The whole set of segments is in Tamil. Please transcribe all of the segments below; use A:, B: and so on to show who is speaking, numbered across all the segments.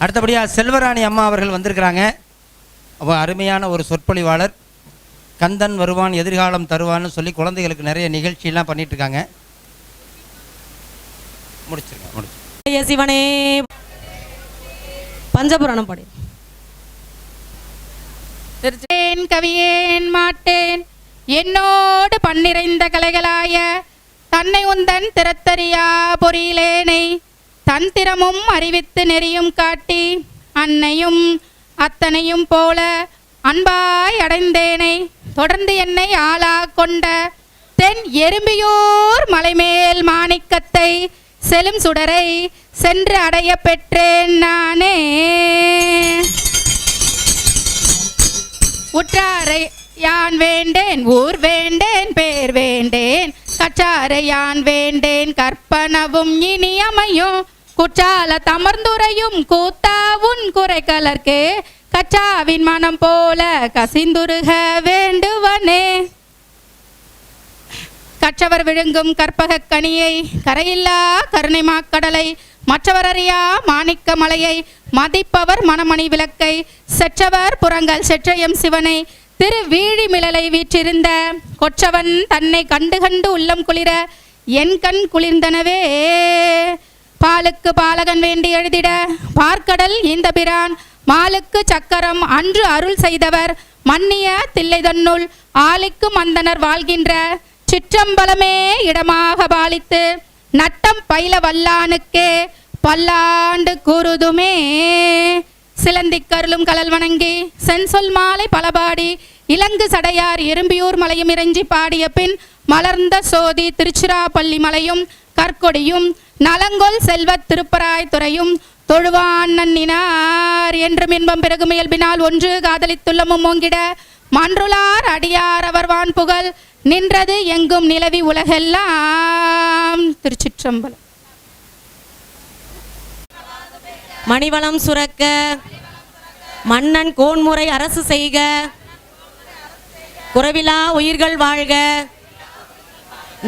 A: அடுத்தபடியாக செல்வராணி அம்மா அவர்கள் வந்திருக்கிறாங்க. அருமையான ஒரு சொற்பொழிவாளர். கந்தன் வருவான் எதிர்காலம் தருவான்னு சொல்லி குழந்தைகளுக்கு நிறைய நிகழ்ச்சியெல்லாம் பண்ணிட்டு இருக்காங்க. முடிச்சிருக்கேன்.
B: சிவனே பஞ்சபுராணம் பாடி.
C: கவியேன் மாட்டேன் என்னோடு பன்னிறைந்த கலைகளாய தன்னை உந்தன் திறத்தறியா பொறியிலேனை தந்திரமும் அறிவித்து நெறியும் காட்டி அன்னையும் அத்தனையும் போல அன்பாய் அடைந்தேனை தொடர்ந்து என்னை ஆளா கொண்ட தென் எறும்பியூர் மலைமேல் மாணிக்கத்தை செலும் சுடரை சென்று அடைய பெற்றேன் நானே. உற்றாரை யான் வேண்டேன் ஊர் வேண்டேன் பேர் வேண்டேன் கற்றாரை யான் வேண்டேன் கற்பனவும் இனி அமையும் குற்றால தமர்ந்துரையும் கூத்தாவுன் குறைக்கலர்க்கு கச்சாவின் மனம் போல கசிந்துருக வேண்டுவனே. கற்றவர் விழுங்கும் கற்பக கனியை கரையில்லா கருணை மாக்கடலை மற்றவர் அறியா மாணிக்க மலையை மதிப்பவர் மணமணி விளக்கை செற்றவர் புறங்கள் செற்றையம் சிவனை திரு வீழிமிழலை வீற்றிருந்த கொற்றவன் தன்னை கண்டு கண்டு உள்ளம் குளிர என் கண் குளிர்ந்தனவே. பாலுக்கு பாலகன் வேண்டி எழுதிட பார்க்கடல் இந்த பிரான் மாலுக்கு சக்கரம் அன்று அருள் செய்தவர் மன்னிய தில்லை தன்னுள் ஆலிக்கு மந்தனர் வாழ்கின்ற சிற்றம்பலமே இடமாக பாலித்து நட்டம் பயில வல்லானுக்கே பல்லாண்டு கூறுதுமே. சிலந்திக்கருளும் கலல் வணங்கி சென்சொல் மாலை பலபாடி இலங்கு சடையார் எறும்பியூர் மலையும் இறைஞ்சி பாடிய பின் மலர்ந்த சோதி திருச்சிராப்பள்ளி மலையும் கற்கொடியும் நலங்கொல் செல்வத் திருப்பராய் துறையும் தொழுவான் நன்னினார் என்றும் இன்பம் பிறகு இயல்பினால் ஒன்று காதலித்துள்ளமும் ஓங்கிட மன்றுளார் அடியார் அவர்வான் புகழ் நின்றது எங்கும் நிலவி உலகெல்லாம். திருச்சிற்றம்பலம்.
B: மணிவளம் சுரக்க மன்னன் கோன்முறை அரசு செய்க குறைவிலா உயிர்கள் வாழ்க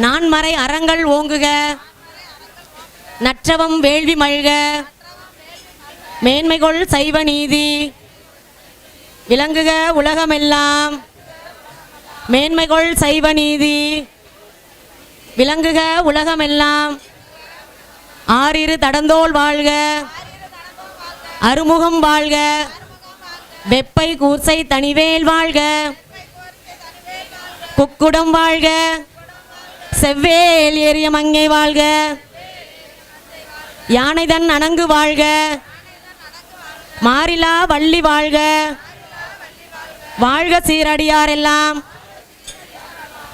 B: நான்மறை அறங்கள் ஓங்குக நற்றவம் வேள்வி மல்க மேன்மைகொள் சைவ நீதி விளங்குக உலகமெல்லாம். மேன்மைகொள் சைவ நீதி விளங்குக உலகமெல்லாம். ஆறிரு தடந்தோள் வாழ்க அருமுகம் வாழ்க வெப்பை கூர்சை தனிவேல் வாழ்க குக்குடம் வாழ்க செவ்வேல் ஏறிய மங்கை வாழ்க யானைதன் அணங்கு வாழ்க மாறிலா வள்ளி வாழ்க வாழ்க சீரடியாரெல்லாம்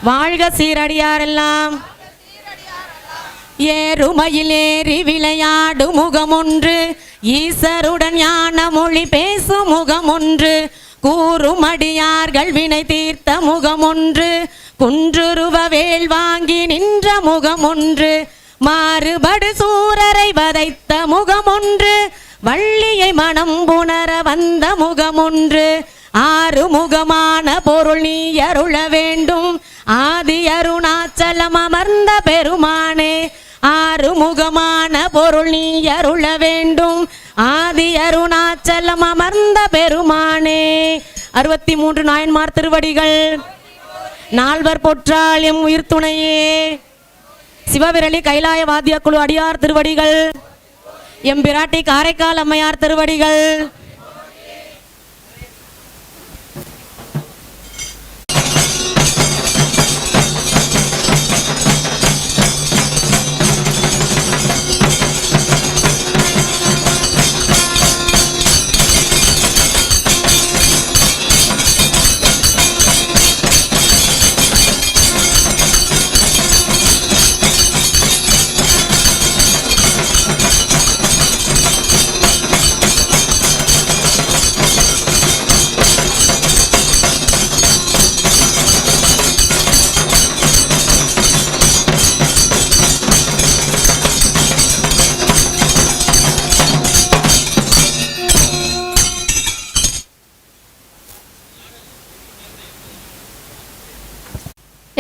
B: வாழ்க சீரடியாரெல்லாம். ஏறுமையில் ஏறி விளையாடு முகமொன்று ஈசருடன் ஞான மொழி பேசும் முகமொன்று கூறுமடியார்கள் வினை தீர்த்த முகமொன்று குன்றுருவ வேல் வாங்கி நின்ற முகமொன்று மாறுபடு சூரரை வதைத்த முகமொன்று வள்ளியை மனம் புணர வந்த முகமொன்று ஆறுமுகமான பொருள் நீ அருள வேண்டும் ஆதி அருணாச்சலம் அமர்ந்த பெருமானே. ஆறுமுகமான பொருள் நீ அருள வேண்டும் ஆதி அருணாச்சலம் அமர்ந்த பெருமானே. 63 நாயன்மார் திருவடிகள் நால்வர் பொற்றால் எம் உயிர் துணையே. சிவவிரலி கைலாய வாத்திய குழு அடியார் திருவடிகள் எம் பிராட்டி காரைக்கால் அம்மையார் திருவடிகள்.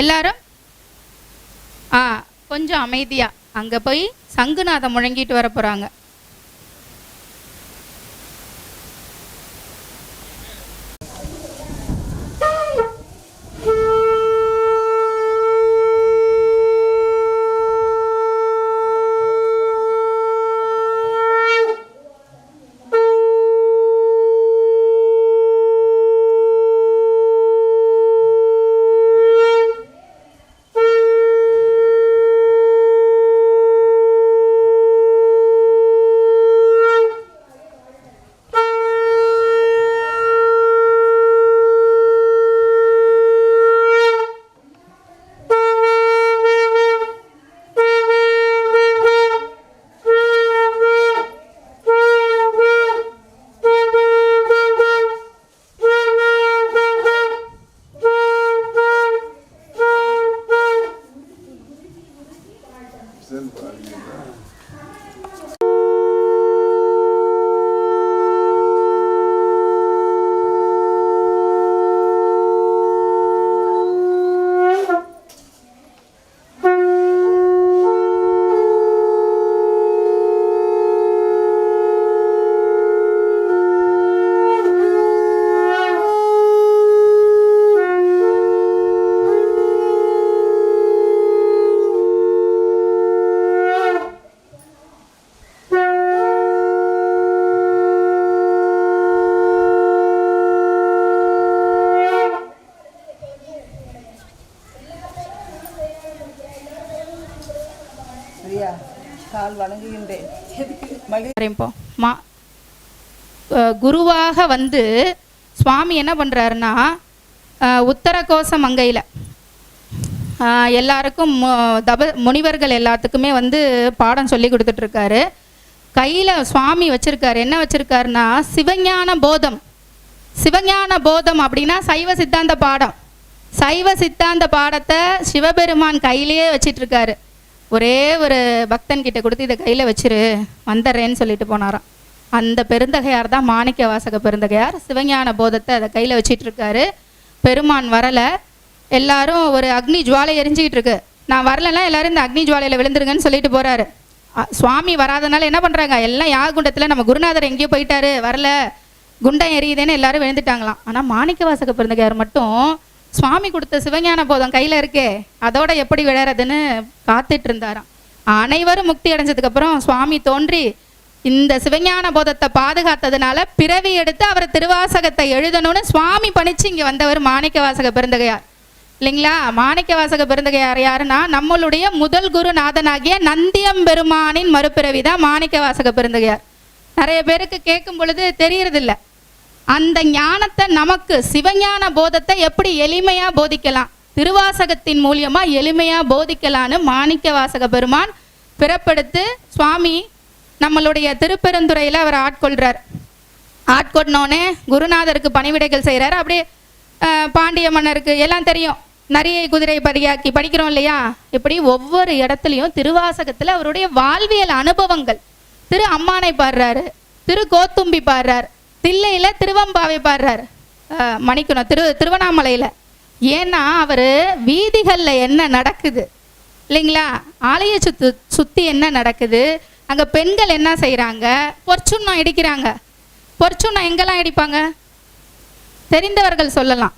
C: எல்லாரும் கொஞ்சம் அமைதியா அங்க போய் சங்குநாதம் முழங்கிட்டு வர போறாங்க. இப்போ குருவாக வந்து சுவாமி என்ன பண்ணுறாருன்னா உத்தரகோச மங்கையில் எல்லாருக்கும் முனிவர்கள் எல்லாத்துக்குமே வந்து பாடம் சொல்லி கொடுத்துட்ருக்காரு. கையில் சுவாமி வச்சுருக்காரு. என்ன வச்சுருக்காருன்னா சிவஞான போதம். சிவஞான போதம் அப்படின்னா சைவ சித்தாந்த பாடம். சைவ சித்தாந்த பாடத்தை சிவபெருமான் கையிலேயே வச்சிட்ருக்காரு. ஒரே ஒரு பக்தன்கிட்ட கொடுத்து இதை கையில் வச்சிரு வந்துடுறேன்னு சொல்லிட்டு போனாராம். அந்த பெருந்தகையார் தான் மாணிக்க வாசக பெருந்தகையார். சிவஞான போதத்தை அதை கையில் வச்சிட்ருக்காரு. பெருமான் வரலை. எல்லாரும் ஒரு அக்னி ஜுவாலை எரிஞ்சிக்கிட்டு இருக்கு. நான் வரலன்னா எல்லாரும் இந்த அக்னி ஜுவாலையில் விழுந்துருங்கன்னு சொல்லிட்டு போகிறாரு. சுவாமி வராதனால என்ன பண்ணுறாங்க, எல்லாம் யாகுண்டத்தில் நம்ம குருநாதர் எங்கேயோ போயிட்டாரு வரல, குண்டம் எரியுதேன்னு எல்லாரும் விழுந்துட்டாங்களாம். ஆனால் மாணிக்க வாசக பெருந்தகையார் மட்டும் சுவாமி கொடுத்த சிவஞான போதம் கையில் இருக்கே அதோட எப்படி விழறதுன்னு காத்துட்டு இருந்தாராம். அனைவரும் முக்தி அடைஞ்சதுக்கப்புறம் சுவாமி தோன்றி இந்த சிவஞான போதத்தை பாதுகாத்ததுனால பிறவி எடுத்து அவர் திருவாசகத்தை எழுதணும்னு சுவாமி பணிச்சு இங்கே வந்தவர் மாணிக்க வாசக பெருந்தகையார் இல்லைங்களா. மாணிக்க வாசக பெருந்தகையார் யாருன்னா நம்மளுடைய முதல் குருநாதனாகிய நந்தியம்பெருமானின் மறுபிறவி தான் மாணிக்க வாசக பெருந்தகையார். நிறைய பேருக்கு கேட்கும் பொழுது தெரியறதில்ல. அந்த ஞானத்தை நமக்கு சிவஞான போதத்தை எப்படி எளிமையாக போதிக்கலாம், திருவாசகத்தின் மூலியமாக எளிமையாக போதிக்கலான்னு மாணிக்க வாசக பெருமான் பிறப்பெடுத்து சுவாமி நம்மளுடைய திருப்பெருந்துறையில் அவர் ஆட்கொள்கிறார். ஆட்கொண்டோன்னே குருநாதருக்கு பணிவிடைகள் செய்கிறார். அப்படியே பாண்டிய மன்னருக்கு எல்லாம் தெரியும், நரியை குதிரை படியாக்கி படிக்கிறோம் இல்லையா. இப்படி ஒவ்வொரு இடத்துலையும் திருவாசகத்தில் அவருடைய வாழ்வியல் அனுபவங்கள். திரு அம்மானை பாடுறாரு, திரு கோத்தும்பி பாடுறார், தில்லையில் திருவம்பாவை பாடுறார், மணிக்கணும் திருவண்ணாமலையில். ஏன்னா அவர் வீதிகளில் என்ன நடக்குது இல்லைங்களா, ஆலய சுற்றி என்ன நடக்குது, அங்கே பெண்கள் என்ன செய்கிறாங்க, பொற்சுண்ணம் இடிக்கிறாங்க. பொற்சுண்ணம் எங்கெல்லாம் இடிப்பாங்க தெரிந்தவர்கள் சொல்லலாம்.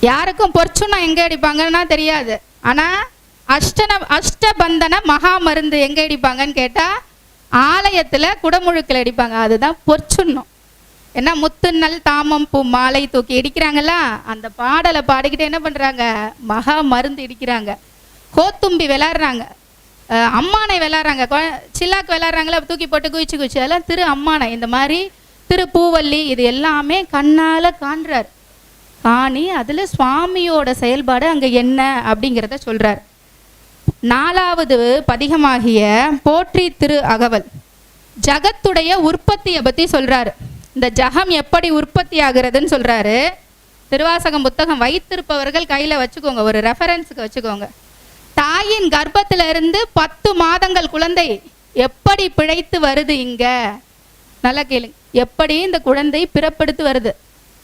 C: யாருக்கும் பொற்சுண்ணம் எங்கே அடிப்பாங்கன்னா தெரியாது. ஆனால் அஷ்டபந்தன மகா மருந்து எங்கே அடிப்பாங்கன்னு கேட்டால் ஆலயத்தில் குடமுழுக்கில் அடிப்பாங்க. அதுதான் பொற்சுண்ணம். ஏன்னா முத்துநல் தாமம் பூ மாலை தூக்கி இடிக்கிறாங்களா, அந்த பாடலை பாடிக்கிட்டு என்ன பண்ணுறாங்க, மகா மருந்து இடிக்கிறாங்க. கோத்தும்பி விளாட்றாங்க, அம்மானை விளாட்றாங்க, சில்லாக்கு விளாட்றாங்களா தூக்கி போட்டு குவிச்சு குவிச்சு. அதெல்லாம் திரு அம்மானை. இந்த மாதிரி திரு பூவல்லி இது எல்லாமே கண்ணால் காண்றார். காணி அதில் சுவாமியோட செயல்பாடு அங்கே என்ன அப்படிங்கிறத சொல்கிறார். 4வது பதிகமாகிய போற்றி திரு அகவல் ஜகத்துடைய உற்பத்தியை பற்றி சொல்கிறாரு. இந்த ஜகம் எப்படி உற்பத்தி ஆகுறதுன்னு சொல்கிறாரு. திருவாசகம் புத்தகம் வைத்திருப்பவர்கள் கையில் வச்சுக்கோங்க, ஒரு ரெஃபரன்ஸுக்கு வச்சுக்கோங்க. தாயின் கர்ப்பத்திலிருந்து 10 மாதங்கள் குழந்தை எப்படி பிழைத்து வருது இங்கே நல்லா கேளுங்க. எப்படி இந்த குழந்தை பிறப்பெடுத்து வருது.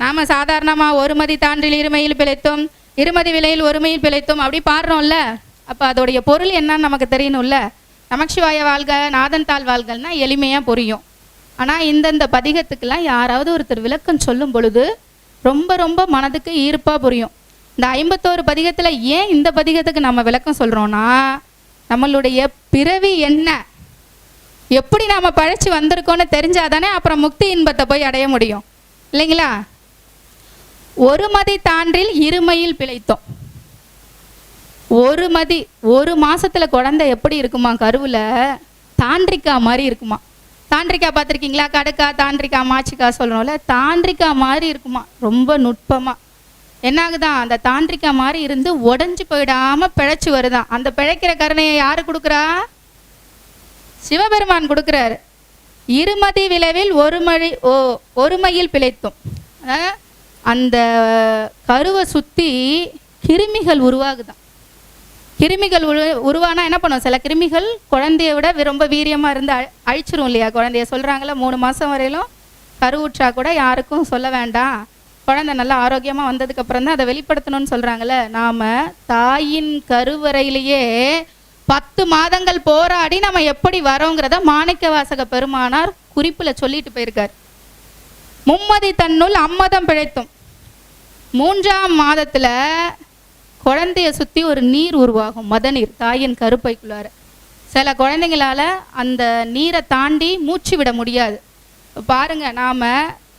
C: நாம் சாதாரணமாக ஒருமதி தாண்டில் இருமையில் பிழைத்தோம், இருமதி விலையில் ஒருமையில் பிழைத்தோம் அப்படி பாடுறோம்ல. அப்போ அதோடைய பொருள் என்னன்னு நமக்கு தெரியணும்ல. நமச்சிவாய வாழ்க நாதன் தாள் வாழ்கள்னா எளிமையாக புரியும். ஆனால் இந்தந்த பதிகத்துக்கெல்லாம் யாராவது ஒருத்தர் விளக்கம் சொல்லும் பொழுது ரொம்ப ரொம்ப மனதுக்கு ஈர்ப்பாக புரியும். இந்த 51 பதிகத்தில் ஏன் இந்த பதிகத்துக்கு நம்ம விளக்கம் சொல்கிறோன்னா, நம்மளுடைய பிறவி என்ன, எப்படி நாம் பழைச்சி வந்திருக்கோன்னு தெரிஞ்சாதானே அப்புறம் முக்தி இன்பத்தை போய் அடைய முடியும் இல்லைங்களா. ஒருமதி தாண்டில் இருமையில் பிழைத்தோம். ஒரு மாசத்தில் குழந்தை எப்படி இருக்குமா, கருவில் தாண்டிக்கா மாதிரி இருக்குமா. தாண்டிக்கா பார்த்துருக்கீங்களா, கடுக்கா தாண்டிக்கா மாச்சிக்கா சொல்லணும்ல, தாண்டிக்கா மாதிரி இருக்குமா, ரொம்ப நுட்பமாக. என்னாகுதான், அந்த தாண்டிக்கா மாதிரி இருந்து உடஞ்சி போயிடாமல் பிழைச்சி வருதான். அந்த பிழைக்கிற கருணையை யார் கொடுக்குறா, சிவபெருமான் கொடுக்குறாரு. இருமதி விளைவில் ஒருமையில் பிழைத்தோம். அந்த கருவை சுற்றி கிருமிகள் உருவாகுதான். கிருமிகள் உருவானா என்ன பண்ணும், சில கிருமிகள் குழந்தைய விட ரொம்ப வீரியமாக இருந்து அழிச்சிரும் இல்லையா. குழந்தைய சொல்கிறாங்களே 3 மாதம் வரையிலும் கருவுற்றா கூட யாருக்கும் சொல்ல வேண்டாம், குழந்தை நல்லா ஆரோக்கியமாக வந்ததுக்கப்புறம் தான் அதை வெளிப்படுத்தணும்னு சொல்கிறாங்களே. நாம் தாயின் கருவறையிலேயே 10 மாதங்கள் போராடி நம்ம எப்படி வரோங்கிறத மாணிக்க வாசக பெருமானார் குறிப்பில் சொல்லிட்டு போயிருக்கார். மும்மதி தன்னுள் அம்மதம் பிழைத்தும் 3ஆம் மாதத்தில் குழந்தைய சுற்றி ஒரு நீர் உருவாகும், மத நீர், தாயின் கருப்பைக்குள்ளார. சில குழந்தைங்களால் அந்த நீரை தாண்டி மூச்சு விட முடியாது. பாருங்க, நாம்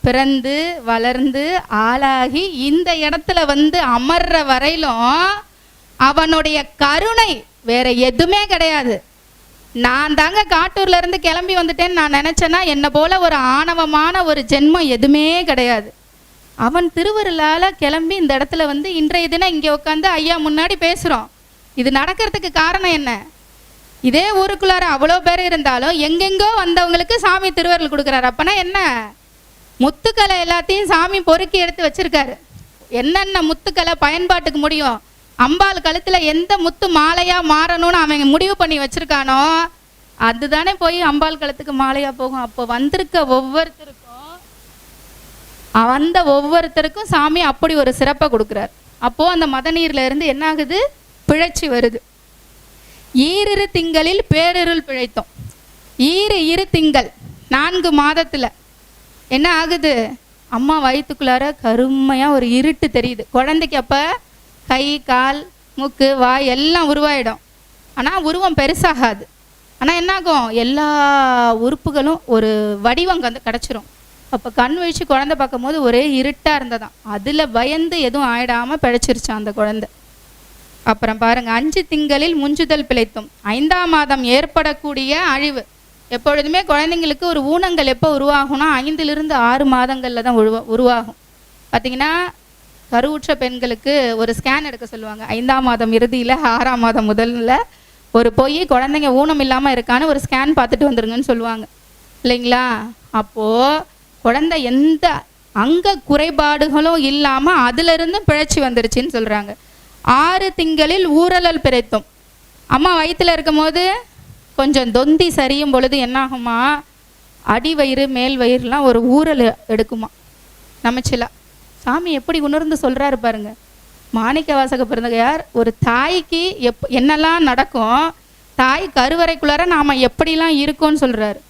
C: பிறந்து வளர்ந்து ஆளாகி இந்த இடத்துல வந்து அமர்ற வரையிலும் அவனுடைய கருணை வேற எதுவுமே கிடையாது. நான் தாங்க காட்டூர்ல இருந்து கிளம்பி வந்துட்டேன்னு நான் நினைச்சேன்னா என்னை போல ஒரு ஆணவமான ஒரு ஜென்மம் எதுவுமே கிடையாது. அவன் திருவருளால கிளம்பி இந்த இடத்துல வந்து இன்றைய தினம் இங்கே உட்காந்து ஐயா முன்னாடி பேசுகிறோம். இது நடக்கிறதுக்கு காரணம் என்ன? இதே ஊருக்குள்ளார அவ்வளோ பேர் இருந்தாலும் எங்கெங்கோ வந்தவங்களுக்கு சாமி திருவருள் கொடுக்குறாரு. அப்போனா என்ன? முத்துக்களை எல்லாத்தையும் சாமி பொறுக்கி எடுத்து வச்சிருக்காரு. என்னென்ன முத்துக்களை பயன்பாட்டுக்கு முடியும், அம்பாள் கழுத்தில் எந்த முத்து மாலையாக மாறணும்னு அவன் முடிவு பண்ணி வச்சுருக்கானோ அதுதானே போய் அம்பாள் கழுத்துக்கு மாலையாக போகும். அப்போ வந்திருக்க ஒவ்வொருத்தருக்கும் சாமி அப்படி ஒரு சிறப்பை கொடுக்குறார். அப்போது அந்த மத நீரில் இருந்து என்ன ஆகுது? பிழைச்சி வருது. ஈரிரு திங்களில் பேரிருள் பிழைத்தோம். இரு திங்கள் 4 மாதத்தில் என்ன ஆகுது? அம்மா வயிற்றுக்குள்ளார கருமையாக ஒரு இருட்டு தெரியுது. குழந்தைக்கு அப்போ கை கால் மூக்கு வாய் எல்லாம் உருவாயிடும். ஆனால் உருவம் பெருசாகாது. ஆனால் என்னாகும்? எல்லா உறுப்புகளும் ஒரு வடிவம் கிடச்சிரும். அப்போ கண் விழிச்சு குழந்தை பார்க்கும்போது ஒரே இருட்டாக இருந்ததாம். அதில் பயந்து எதுவும் ஆயிடாமல் பிழைச்சிருச்சான் அந்த குழந்தை. அப்புறம் பாருங்க, 5 திங்களில் முஞ்சுதல் பிழைத்தோம். 5ஆம் மாதம் ஏற்படக்கூடிய அழிவு. எப்பொழுதுமே குழந்தைங்களுக்கு ஒரு ஊனங்கள் எப்போ உருவாகும்னா 5லிருந்து 6 மாதங்களில் தான் உருவாகும். பார்த்திங்கன்னா கருவுற்ற பெண்களுக்கு ஒரு ஸ்கேன் எடுக்க சொல்லுவாங்க. 5ஆம் மாதம் இறுதியில் 6ஆம் மாதம் முதல்ல ஒரு போய் குழந்தைங்க ஊனம் இல்லாமல் இருக்கான்னு ஒரு ஸ்கேன் பார்த்துட்டு வந்துருங்கன்னு சொல்லுவாங்க இல்லைங்களா? அப்போது குழந்தை எந்த அங்க குறைபாடுகளும் இல்லாமல் அதிலிருந்து பிழைச்சி வந்துருச்சுன்னு சொல்கிறாங்க. 6 திங்களில் ஊரலல் பிழைத்தோம். அம்மா வயிற்றில் இருக்கும் போது கொஞ்சம் தொந்தி சரியும் பொழுது என்னாகுமா? அடி வயிறு மேல் வயிறுலாம் ஒரு ஊரல் எடுக்குமா நமச்சிலா. சாமி எப்படி உணர்ந்து சொல்கிறாரு பாருங்க. மாணிக்க வாசக பிறந்தகையார் ஒரு தாய்க்கு என்னெல்லாம் நடக்கும், தாய் கருவறைக்குள்ளார நாம் எப்படிலாம் இருக்கோன்னு சொல்கிறாரு.